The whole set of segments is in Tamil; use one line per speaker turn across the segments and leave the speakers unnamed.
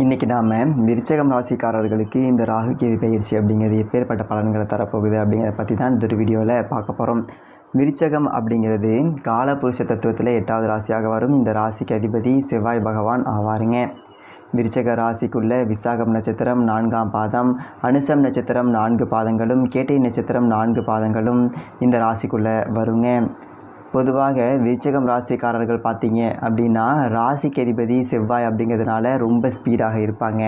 இன்றைக்கி நாம் விருச்சகம் ராசிக்காரர்களுக்கு இந்த ராகு கேது பயிற்சி அப்படிங்கிறது எப்பேற்பட்ட பலன்களை தரப்போகுது அப்படிங்கிறத பற்றி தான் இந்த ஒரு வீடியோவில் பார்க்க போகிறோம். விருச்சகம் அப்படிங்கிறது காலபுருஷ தத்துவத்தில் 8வது ராசியாக வரும். இந்த ராசிக்கு அதிபதி செவ்வாய் பகவான் ஆவாருங்க. விருச்சக ராசிக்குள்ள விசாகம் நட்சத்திரம் 4ஆம் பாதம், அனுசம் நட்சத்திரம் 4 பாதங்களும், கேட்டை நட்சத்திரம் 4 பாதங்களும் இந்த ராசிக்குள்ளே வருங்க. பொதுவாக விருச்சகம் ராசிக்காரர்கள் பார்த்தீங்க அப்படின்னா ராசிக்கு அதிபதி செவ்வாய் அப்படிங்கிறதுனால ரொம்ப ஸ்பீடாக இருப்பாங்க.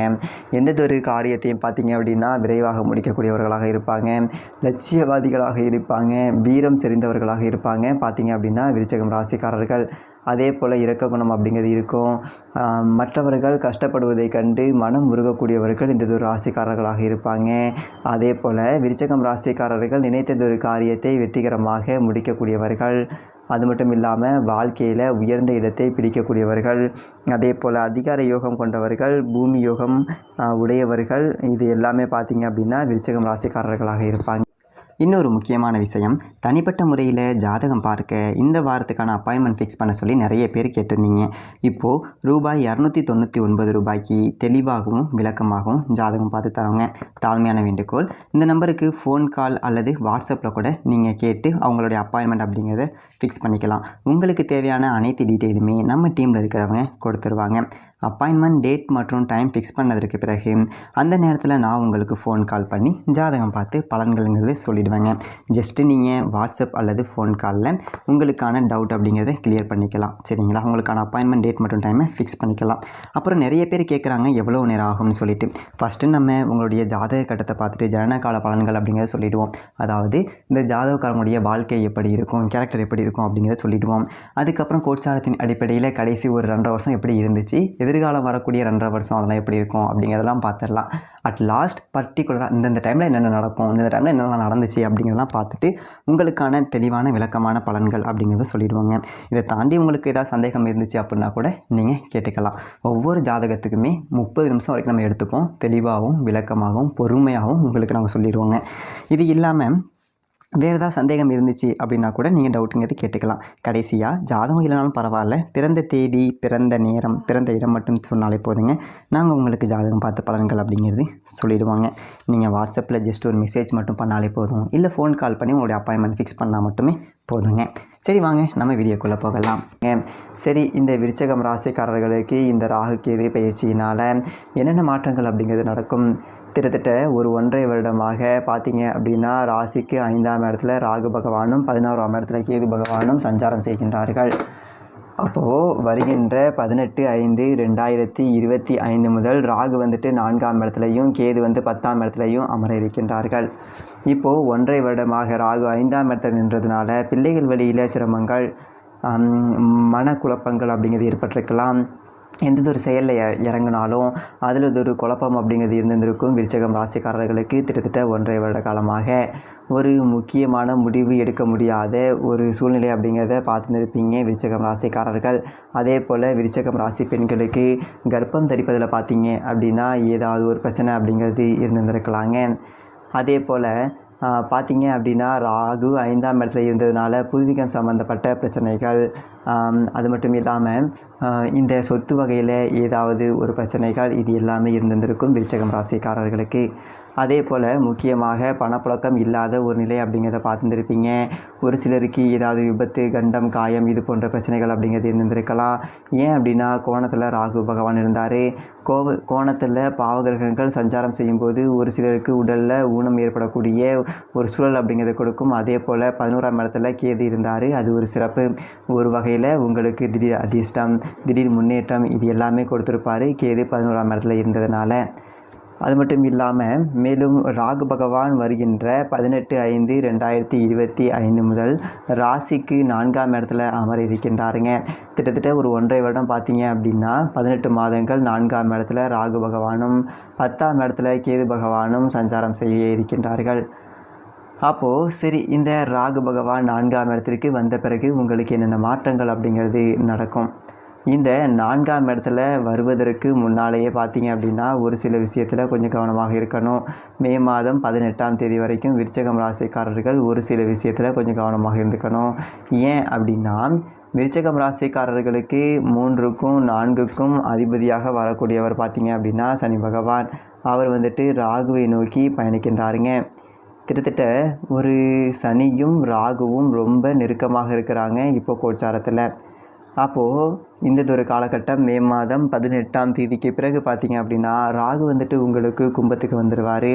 எந்ததொரு காரியத்தையும் பார்த்தீங்க அப்படின்னா விரைவாக முடிக்கக்கூடியவர்களாக இருப்பாங்க, லட்சியவாதிகளாக இருப்பாங்க, வீரம் செறிந்தவர்களாக இருப்பாங்க பார்த்தீங்க அப்படின்னா விருச்சகம் ராசிக்காரர்கள். அதே போல் இரக்க குணம் அப்படிங்கிறது இருக்கும். மற்றவர்கள் கஷ்டப்படுவதை கண்டு மனம் உருகக்கூடியவர்கள் இந்த ராசிக்காரர்களாக இருப்பாங்க. அதே போல் விருச்சகம் ராசிக்காரர்கள் நினைத்ததொரு காரியத்தை வெற்றிகரமாக முடிக்கக்கூடியவர்கள். அது மட்டும் இல்லாமல் வாழ்க்கையில் உயர்ந்த இடத்தை பிடிக்கக்கூடியவர்கள். அதே போல் அதிகார யோகம் கொண்டவர்கள், பூமி யோகம் உடையவர்கள். இது எல்லாமே பார்த்திங்க அப்படின்னா விருச்சகம் ராசிக்காரர்களாக இருப்பாங்க. இன்னொரு முக்கியமான விஷயம், தனிப்பட்ட முறையில் ஜாதகம் பார்க்க இந்த வாரத்துக்கான அப்பாயின்மெண்ட் ஃபிக்ஸ் பண்ண சொல்லி நிறைய பேர் கேட்டிருந்தீங்க. இப்போது ரூபாய் 299 ரூபாய்க்கு தெளிவாகவும் விளக்கமாகவும் ஜாதகம் பார்த்து தரோங்க. தாழ்மையான வேண்டுகோள், இந்த நம்பருக்கு ஃபோன் கால் அல்லது வாட்ஸ்அப்பில் கூட நீங்கள் கேட்டு அவங்களுடைய அப்பாயின்மெண்ட் அப்படிங்கிறத ஃபிக்ஸ் பண்ணிக்கலாம். உங்களுக்கு தேவையான அனைத்து டீட்டெயிலுமே நம்ம டீமில் இருக்கிறவங்க கொடுத்துருவாங்க. அப்பாயின்மெண்ட் டேட் மற்றும் டைம் ஃபிக்ஸ் பண்ணதற்கு பிறகு அந்த நேரத்தில் நான் உங்களுக்கு ஃபோன் கால் பண்ணி ஜாதகம் பார்த்து பலன்கள்ங்கிறது சொல்லிடுவேங்க. ஜஸ்ட்டு நீங்கள் வாட்ஸ்அப் அல்லது ஃபோன் காலில் உங்களுக்கான டவுட் அப்படிங்கிறத கிளியர் பண்ணிக்கலாம். சரிங்களா? உங்களுக்கான அப்பாயின்மெண்ட் டேட் மற்றும் டைமை ஃபிக்ஸ் பண்ணிக்கலாம். அப்புறம் நிறைய பேர் கேட்குறாங்க எவ்வளோ நேரம் ஆகும்னு சொல்லிட்டு. ஃபஸ்ட்டு நம்ம உங்களுடைய ஜாதக கட்டத்தை பார்த்துட்டு ஜனனகால பலன்கள் அப்படிங்கிறத சொல்லிவிடுவோம். அதாவது இந்த ஜாதகக்காரங்களுடைய வாழ்க்கை எப்படி இருக்கும், கேரக்டர் எப்படி இருக்கும் அப்படிங்கிறத சொல்லிவிடுவோம். அதுக்கப்புறம் கோட்சாரத்தின் அடிப்படையில் கடைசி ஒரு 2.5 வருஷம் எப்படி இருந்துச்சு, எதிர்காலம் வரக்கூடிய 2.5 வருஷம் அதெல்லாம் எப்படி இருக்கும் அப்படிங்கிறதெல்லாம் பார்த்துடலாம். அட் லாஸ்ட் பர்டிகுலராக இந்தந்த டைமில் என்னென்ன நடக்கும், இந்த டைமில் என்னென்ன நடந்துச்சு அப்படிங்கிறதெல்லாம் பார்த்துட்டு உங்களுக்கான தெளிவான விளக்கமான பலன்கள் அப்படிங்கிறத சொல்லிடுவாங்க. இதை தாண்டி உங்களுக்கு ஏதாவது சந்தேகம் இருந்துச்சு அப்படின்னா கூட நீங்கள் கேட்டுக்கலாம். ஒவ்வொரு ஜாதகத்துக்குமே 30 நிமிஷம் வரைக்கும் நம்ம எடுத்துப்போம். தெளிவாகவும் விளக்கமாகவும் பொறுமையாகவும் உங்களுக்கு நாங்கள் சொல்லிடுவோங்க. இது இல்லாமல் வேறு ஏதாவது சந்தேகம் இருந்துச்சு அப்படின்னா கூட நீங்கள் டவுட்டுங்கிறது கேட்டுக்கலாம். கடைசியாக ஜாதகம் இல்லைனாலும் பரவாயில்ல, பிறந்த தேதி, பிறந்த நேரம், பிறந்த இடம் மட்டும் சொன்னாலே போதுங்க. நாங்கள் உங்களுக்கு ஜாதகம் பார்த்து பலன்கள் அப்படிங்கிறது சொல்லிவிடுவாங்க. நீங்கள் வாட்ஸ்அப்பில் ஜஸ்ட் ஒரு மெசேஜ் மட்டும் பண்ணாலே போதும், இல்லை ஃபோன் கால் பண்ணி உங்களுடைய அப்பாயின்மெண்ட் ஃபிக்ஸ் பண்ணால் மட்டுமே போதுங்க. சரி, வாங்க நம்ம வீடியோக்குள்ளே போகலாம். சரி, இந்த விருச்சகம் ராசிக்காரர்களுக்கு இந்த ராகு கேது பயிற்சியினால் என்னென்ன மாற்றங்கள் அப்படிங்கிறது நடக்கும்? கிட்டத்தட்ட ஒரு 1.5 வருடமாக பார்த்தீங்க அப்படின்னா ராசிக்கு 5ஆம் இடத்துல ராகு பகவானும் 11ஆம் இடத்துல கேது பகவானும் சஞ்சாரம் செய்கின்றார்கள். அப்போது வருகின்ற 18/5/2025 முதல் ராகு வந்துட்டு 4ஆம் இடத்துலையும் கேது 10ஆம் இடத்துலையும் அமர இருக்கின்றார்கள். இப்போது 1.5 வருடமாக ராகு 5ஆம் இடத்துல நின்றதுனால பிள்ளைகள் வழியில் சிரமங்கள், மனக்குழப்பங்கள் அப்படிங்கிறது ஏற்பட்டிருக்கலாம். எந்த ஒரு செயலில் இறங்கினாலும் அதில் ஒரு குழப்பம் அப்படிங்கிறது இருந்திருக்கும். விருச்சகம் ராசிக்காரர்களுக்கு கிட்டத்தட்ட 1.5 வருட காலமாக ஒரு முக்கியமான முடிவு எடுக்க முடியாத ஒரு சூழ்நிலை அப்படிங்கிறத பார்த்துருப்பீங்க விருச்சகம் ராசிக்காரர்கள். அதே போல் விருச்சகம் ராசி பெண்களுக்கு கர்ப்பம் தரிப்பதில் பார்த்தீங்க அப்படின்னா ஏதாவது ஒரு பிரச்சனை அப்படிங்கிறது இருந்திருக்கலாங்க. அதே போல் பார்த்தீங்க அப்படின்னா ராகு 5ஆம் இடத்துல இருந்ததுனால பூர்வீகம் சம்மந்தப்பட்ட பிரச்சனைகள், அது மட்டும் இல்லாமல் இந்த சொத்து வகையில் ஏதாவது ஒரு பிரச்சனைகள், இது எல்லாமே இருந்திருக்கும் விருச்சகம் ராசிக்காரர்களுக்கு. அதே போல் முக்கியமாக பணப்புழக்கம் இல்லாத ஒரு நிலை அப்படிங்கிறத பார்த்துருப்பீங்க. ஒரு சிலருக்கு ஏதாவது விபத்து, கண்டம், காயம் இது போன்ற பிரச்சனைகள் அப்படிங்கிறது இருந்திருக்கலாம். ஏன் அப்படின்னா கோணத்தில் ராகு பகவான் இருந்தார். கோணத்தில் பாவகிரகங்கள் சஞ்சாரம் செய்யும்போது ஒரு சிலருக்கு உடலில் ஊனம் ஏற்படக்கூடிய ஒரு சூழல் அப்படிங்கிறத கொடுக்கும். அதே போல் 11ஆம் இடத்துல கேது இருந்தார். அது ஒரு சிறப்பு. ஒரு வகையில் உங்களுக்கு திடீர் அதிர்ஷ்டம், திடீர் முன்னேற்றம் இது எல்லாமே கொடுத்துருப்பார் கேது 11ஆம் இடத்துல இருந்ததுனால. அது மட்டும் இல்லாமல் மேலும் ராகு பகவான் வருகின்ற 18/5/2025 முதல் ராசிக்கு 4ஆம் இடத்துல அமர இருக்கின்றாருங்க. கிட்டத்தட்ட ஒரு 1.5 வருடம் பார்த்தீங்க அப்படின்னா 18 மாதங்கள் 4ஆம் இடத்துல ராகு பகவானும் 10ஆம் இடத்துல கேது பகவானும் சஞ்சாரம் செய்ய இருக்கின்றார்கள். அப்போது சரி, இந்த ராகு பகவான் 4ஆம் இடத்திற்கு வந்த பிறகு உங்களுக்கு என்னென்ன மாற்றங்கள் அப்படிங்கிறது நடக்கும்? இந்த 4ஆம் இடத்துல வருவதற்கு முன்னாலேயே பார்த்தீங்க அப்படின்னா ஒரு சில விஷயத்தில் கொஞ்சம் கவனமாக இருக்கணும். மே மாதம் 18ஆம் தேதி வரைக்கும் விருச்சகம் ராசிக்காரர்கள் ஒரு சில விஷயத்தில் கொஞ்சம் கவனமாக இருந்துக்கணும். ஏன் அப்படின்னா விருச்சிகம் ராசிக்காரர்களுக்கு 3க்கும் 4க்கும் அதிபதியாக வரக்கூடியவர் பார்த்தீங்க அப்படின்னா சனி பகவான். அவர் வந்துட்டு ராகுவை நோக்கி பயணிக்கின்றாருங்க. கிட்டத்தட்ட ஒரு சனியும் ராகுவும் ரொம்ப நெருக்கமாக இருக்கிறாங்க இப்போ கோச்சாரத்தில். அப்போது இந்ததொரு காலகட்டம் மே மாதம் 18ஆம் தேதிக்கு பிறகு பார்த்தீங்க அப்படின்னா ராகு வந்துட்டு உங்களுக்கு கும்பத்துக்கு வந்துடுவார்.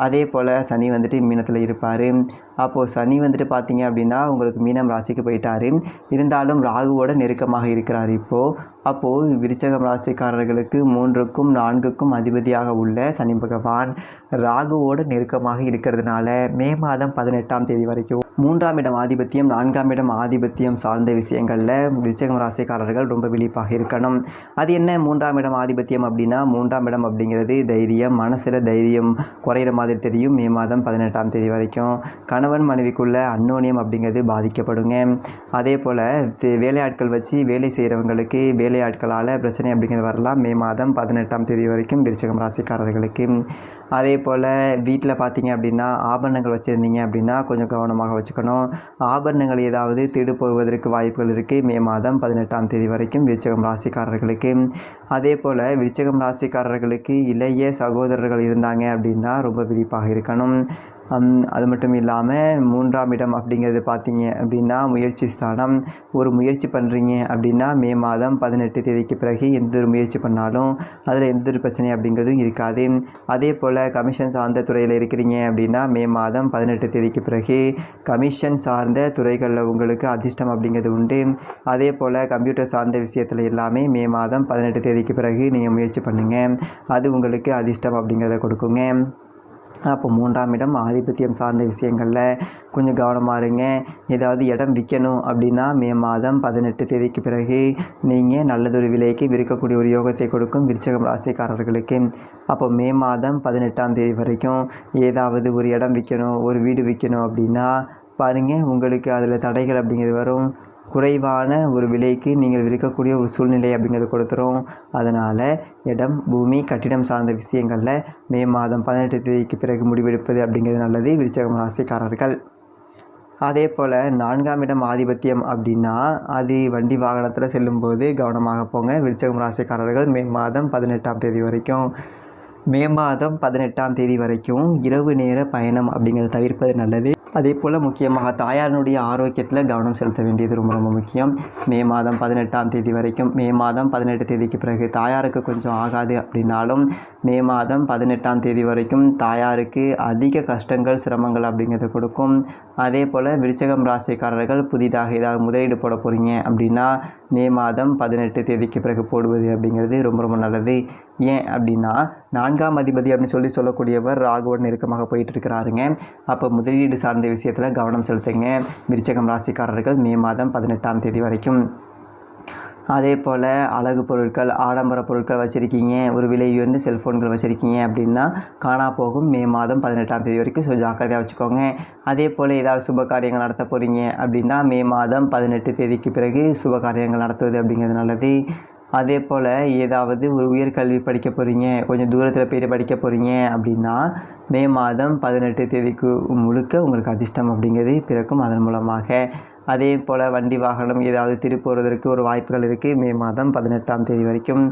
அதே போல் சனி வந்துட்டு மீனத்தில் இருப்பார். அப்போது சனி வந்துட்டு பார்த்தீங்க அப்படின்னா உங்களுக்கு மீனம் ராசிக்கு போயிட்டார். இருந்தாலும் ராகுவோட நெருக்கமாக இருக்கிறார் அப்போது விருச்சிகம் ராசிக்காரர்களுக்கு 3க்கும் 4க்கும் அதிபதியாக உள்ள சனி பகவான் ராகுவோட நெருக்கமாக இருக்கிறதுனால மே மாதம் 18ஆம் தேதி வரைக்கும் 3ஆம் இடம் ஆதிபத்தியம் 4ஆம் இடம் ஆதிபத்தியம் சார்ந்த விஷயங்களில் விருச்சிகம் ராசிக்காரர்கள் ரொம்ப விழிப்பாக இருக்கணும். அது என்ன 3ஆம் இடம் ஆதிபத்தியம் அப்படின்னா 3ஆம் இடம் அப்படிங்கிறது தைரியம், மனசில் தைரியம் குறையிற மாதிரி தெரியும். மே மாதம் 18ஆம் தேதி வரைக்கும் கணவன் மனைவிக்குள்ள அந்யோன்யம் அப்படிங்கிறது பாதிக்கப்படுங்க. அதே போல் வேலையாட்கள் வச்சு வேலை செய்கிறவங்களுக்கு வேலையாட்களால் பிரச்சனை அப்படிங்கிறது வரலாம் மே மாதம் 18ஆம் தேதி வரைக்கும் விருச்சிகம் ராசிக்காரர்களுக்கு. அதே போல் வீட்டில் பார்த்தீங்க அப்படின்னா ஆபரணங்கள் வச்சுருந்தீங்க அப்படின்னா கொஞ்சம் கவனமாக வச்சுக்கணும். ஆபரணங்கள் ஏதாவது திருடு போவதற்கு வாய்ப்புகள் இருக்குது மே மாதம் 18ஆம் தேதி வரைக்கும் விருச்சிகம் ராசிக்காரர்களுக்கு. அதே போல் விருச்சிகம் ராசிக்காரர்களுக்கு இளைய சகோதரர்கள் இருந்தாங்க அப்படின்னா ரொம்ப விழிப்பாக இருக்கணும். அது மட்டும் இல்லாமல் 3ஆம் இடம் அப்படிங்கிறது பார்த்தீங்க அப்படின்னா முயற்சி ஸ்தானம். ஒரு முயற்சி பண்ணுறீங்க அப்படின்னா மே மாதம் 18 தேதிக்கு பிறகு எந்த ஒரு முயற்சி பண்ணாலும் அதில் எந்த ஒரு பிரச்சனை அப்படிங்கிறதும் இருக்காது. அதே போல் கமிஷன் சார்ந்த துறையில் இருக்கிறீங்க அப்படின்னா மே மாதம் 18 தேதிக்கு பிறகு கமிஷன் சார்ந்த துறைகளில் உங்களுக்கு அதிர்ஷ்டம் அப்படிங்கிறது உண்டு. அதே போல் கம்ப்யூட்டர் சார்ந்த விஷயத்தில் எல்லாமே மே மாதம் 18 தேதிக்கு பிறகு நீங்கள் முயற்சி பண்ணுங்கள், அது உங்களுக்கு அதிர்ஷ்டம் அப்படிங்கிறத கொடுக்குங்க. அப்போ 3ஆம் இடம் ஆதிபத்தியம் சார்ந்த விஷயங்களில் கொஞ்சம் கவனமாக இருங்க. ஏதாவது இடம் விற்கணும் அப்படின்னா மே மாதம் 18 தேதிக்கு பிறகு நீங்கள் நல்லதொரு விலைக்கு விற்கக்கூடிய ஒரு யோகத்தை கொடுக்கும் விருச்சிகம் ராசிக்காரர்களுக்கு. அப்போ மே மாதம் 18ஆம் தேதி வரைக்கும் ஏதாவது ஒரு இடம் விற்கணும், ஒரு வீடு விற்கணும் அப்படின்னா பாருங்கள், உங்களுக்கு அதில் தடைகள் அப்படிங்கிறது வரும். குறைவான ஒரு விலைக்கு நீங்கள் விற்கக்கூடிய ஒரு சூழ்நிலை அப்படிங்கிறது கொடுத்துரும். அதனால் இடம், பூமி, கட்டிடம் சார்ந்த விஷயங்களில் மே மாதம் 18 தேதிக்கு பிறகு முடிவெடுப்பது அப்படிங்கிறது நல்லது விருச்சிகம் ராசிக்காரர்கள். அதே போல் 4ஆம் இடம் ஆதிபத்தியம் அப்படின்னா அது வண்டி வாகனத்தில் செல்லும்போது கவனமாக போங்க விருச்சிகம் ராசிக்காரர்கள். மே மாதம் 18ஆம் தேதி வரைக்கும் மே மாதம் 18ஆம் தேதி வரைக்கும் இரவு நேர பயணம் அப்படிங்கிறத தவிர்ப்பது நல்லது. அதே போல் முக்கியமாக தாயாரினுடைய ஆரோக்கியத்தில் கவனம் செலுத்த வேண்டியது ரொம்ப ரொம்ப முக்கியம். மே மாதம் 18ஆம் தேதி வரைக்கும். மே மாதம் 18 தேதிக்கு பிறகு தாயாருக்கு கொஞ்சம் ஆகாது அப்படின்னாலும் மே மாதம் 18ஆம் தேதி வரைக்கும் தாயாருக்கு அதிக கஷ்டங்கள் சிரமங்கள் அப்படிங்கிறத கொடுக்கும். அதே போல் விருச்சிகம் ராசிக்காரர்கள் புதிதாக ஏதாவது முதலீடு போட போகிறீங்க அப்படின்னா மே மாதம் 18 தேதிக்கு பிறகு போடுவது அப்படிங்கிறது ரொம்ப ரொம்ப நல்லது. ஏன் அப்படின்னா 4ஆம் அதிபதி அப்படின்னு சொல்லக்கூடியவர் ராகுவோடு நெருக்கமாக போயிட்டு இருக்கிறாருங்க. அப்போ முதலீடு சார்ந்த விஷயத்தில் கவனம் செலுத்துங்க விருச்சிகம் ராசிக்காரர்கள் மே மாதம் 18ஆம் தேதி வரைக்கும். அதே போல் அழகு பொருட்கள், ஆடம்பர பொருட்கள் வச்சுருக்கீங்க, ஒரு விலை உயர்ந்த செல்ஃபோன்கள் வச்சுருக்கீங்க அப்படின்னா காணா போகும் மே மாதம் 18ஆம் தேதி வரைக்கும். ஸோ ஜாக்கிரதையாக வச்சுக்கோங்க. அதே போல் ஏதாவது சுப காரியங்கள் நடத்த போகிறீங்க அப்படின்னா மே மாதம் 18 தேதிக்கு பிறகு சுப காரியங்கள் நடத்துவது அப்படிங்கிறது நல்லது. அதே போல் ஏதாவது ஒரு உயர்கல்வி படிக்க போகிறீங்க, கொஞ்சம் தூரத்தில் போய்ட்டு படிக்க போகிறீங்க அப்படின்னா மே மாதம் 18 தேதிக்கு முழுக்க உங்களுக்கு அதிர்ஷ்டம் அப்படிங்கிறது பிறக்கும் அதன் மூலமாக. அதே போல் வண்டி வாகனம் ஏதாவது திருப்போவதற்கு ஒரு வாய்ப்புகள் இருக்குது மே மாதம் 18ஆம் தேதி வரைக்கும்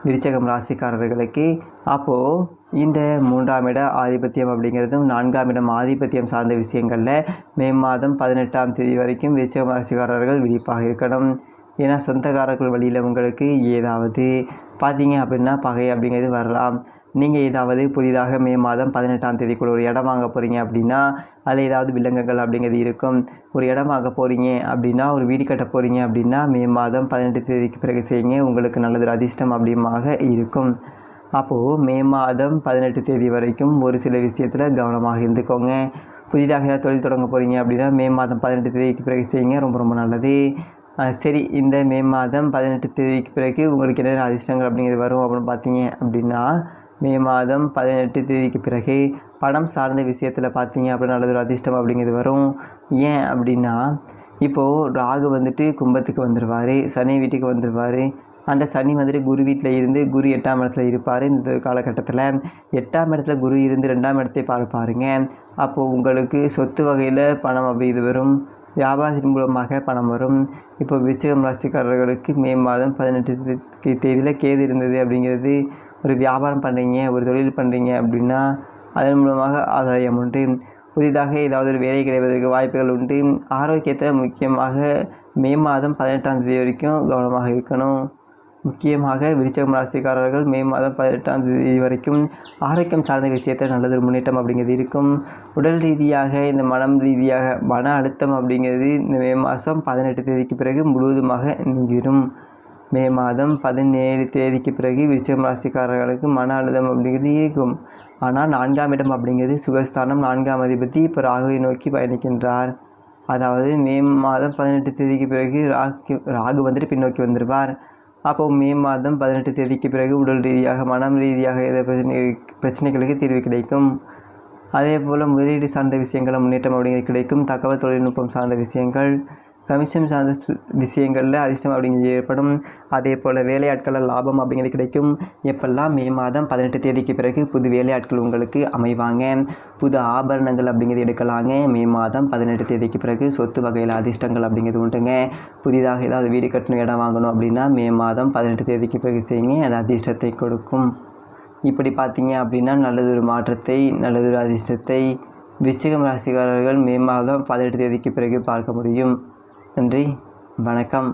விருச்சிகம் ராசிக்காரர்களுக்கு. அப்போது இந்த 3ஆம் இட ஆதிபத்தியம் அப்படிங்கிறதும் 4ஆம் இடம் ஆதிபத்தியம் சார்ந்த விஷயங்களில் மே மாதம் 18ஆம் தேதி வரைக்கும் விருச்சிகம் ராசிக்காரர்கள் விழிப்பாக இருக்கணும். ஏன்னா சொந்தக்காரர்கள் வழியில் உங்களுக்கு ஏதாவது பார்த்தீங்க அப்படின்னா பகை அப்படிங்கிறது வரலாம். நீங்கள் ஏதாவது புதிதாக மே மாதம் 18ஆம் தேதிக்குள்ள ஒரு இடம் வாங்க போகிறீங்க அப்படின்னா அதில் ஏதாவது வில்லங்கங்கள் அப்படிங்கிறது இருக்கும். ஒரு இடம் வாங்க போகிறீங்க அப்படின்னா, ஒரு வீடு கட்ட போகிறீங்க அப்படின்னா மே மாதம் 18 தேதிக்கு பிறகு செய்யுங்க, உங்களுக்கு நல்லதொரு அதிர்ஷ்டம் அப்படிமாக இருக்கும். அப்போது மே மாதம் 18 தேதி வரைக்கும் ஒரு சில விஷயத்தில் கவனமாக இருந்துக்கோங்க. புதிதாக ஏதாவது தொழில் தொடங்க போகிறீங்க அப்படின்னா மே மாதம் 18 தேதிக்கு பிறகு செய்யுங்க, ரொம்ப ரொம்ப நல்லது. சரி, இந்த மே மாதம் 18 தேதிக்கு பிறகு உங்களுக்கு என்னென்ன அதிர்ஷ்டங்கள் அப்படிங்கிறது வரும் அப்படின்னு பார்த்தீங்க அப்படின்னா மே மாதம் 18 தேதிக்கு பிறகு பணம் சார்ந்த விஷயத்தில் பார்த்தீங்க அப்படின்னா நல்லது ஒரு அதிர்ஷ்டம் அப்படிங்கிறது வரும். ஏன் அப்படின்னா இப்போது ராகு வந்துட்டு கும்பத்துக்கு வந்துடுவார், சனி வீட்டுக்கு வந்துடுவார். அந்த சனி வந்துட்டு குரு வீட்டில் இருந்து குரு 8ஆம் இடத்துல இருப்பார். இந்த காலகட்டத்தில் 8ஆம் இடத்துல குரு இருந்து 2ஆம் இடத்தை பார்ப்பாருங்க. அப்போது உங்களுக்கு சொத்து வகையில் பணம் அப்படி இது வரும், வியாபாரத்தின் மூலமாக பணம் வரும். இப்போ விருச்சிகம் ராசிக்காரர்களுக்கு மே மாதம் 18 தேதியில் கேது இருந்தது அப்படிங்கிறது, ஒரு வியாபாரம் பண்ணுறீங்க, ஒரு தொழில் பண்ணுறீங்க அப்படின்னா அதன் மூலமாக ஆதாயம் உண்டு. புதிதாக ஏதாவது ஒரு வேலை கிடைப்பதற்கு வாய்ப்புகள் உண்டு. ஆரோக்கியத்தில் முக்கியமாக மே மாதம் 18ஆம் தேதி வரைக்கும் கவனமாக இருக்கணும். முக்கியமாக விருச்சிகம் ராசிக்காரர்கள் மே மாதம் 18ஆம் தேதி வரைக்கும் ஆரோக்கியம் சார்ந்த விஷயத்தில் நல்லதொரு முன்னேற்றம் அப்படிங்கிறது இருக்கும். உடல் ரீதியாக இந்த மனம் ரீதியாக மன அழுத்தம் அப்படிங்கிறது இந்த மே மாதம் 18 தேதிக்கு பிறகு முழுவதுமாக நீங்கிடும். மே மாதம் 17 தேதிக்கு பிறகு விருச்சிகம் ராசிக்காரர்களுக்கு மன அழுத்தம் அப்படிங்கிறது இருக்கும். ஆனால் 4ஆம் இடம் அப்படிங்கிறது சுகஸ்தானம், 4ஆம் அதிபதி இப்போ ராகுவை நோக்கி பயணிக்கின்றார். அதாவது மே மாதம் 18 தேதிக்கு பிறகு ராகு வந்துட்டு பின்னோக்கி வந்துடுவார். அப்போது மே மாதம் 18 தேதிக்கு பிறகு உடல் ரீதியாக மனம் ரீதியாக பிரச்சனைகளுக்கு தீர்வு கிடைக்கும். அதே போல் முதலீடு சார்ந்த விஷயங்கள் முன்னேற்றம் அப்படிங்கிறது கிடைக்கும். தகவல் தொழில்நுட்பம் சார்ந்த விஷயங்கள், கமிஷன் சார்ந்த விஷயங்களில் அதிர்ஷ்டம் அப்படிங்கிறது ஏற்படும். அதே போல் வேலையாட்களில் லாபம் அப்படிங்கிறது கிடைக்கும். எப்பெல்லாம் மே மாதம் 18 தேதிக்கு பிறகு புது வேலையாட்கள் உங்களுக்கு அமைவாங்க, புது ஆபரணங்கள் அப்படிங்கிறது எடுக்கலாங்க. மே மாதம் 18 தேதிக்கு பிறகு சொத்து வகையில் அதிர்ஷ்டங்கள் அப்படிங்கிறது உண்டுங்க. புதிதாக ஏதாவது வீடு கட்டணும், இடம் வாங்கணும் அப்படின்னா மே மாதம் 18 தேதிக்கு பிறகு செய்யுங்க, அது அதிர்ஷ்டத்தை கொடுக்கும். இப்படி பார்த்தீங்க அப்படின்னா நல்லதொரு மாற்றத்தை, நல்லதொரு அதிர்ஷ்டத்தை விருச்சிகம் ராசிக்காரர்கள் மே மாதம் 18 தேதிக்கு பிறகு பார்க்க முடியும். நன்றி, வணக்கம்.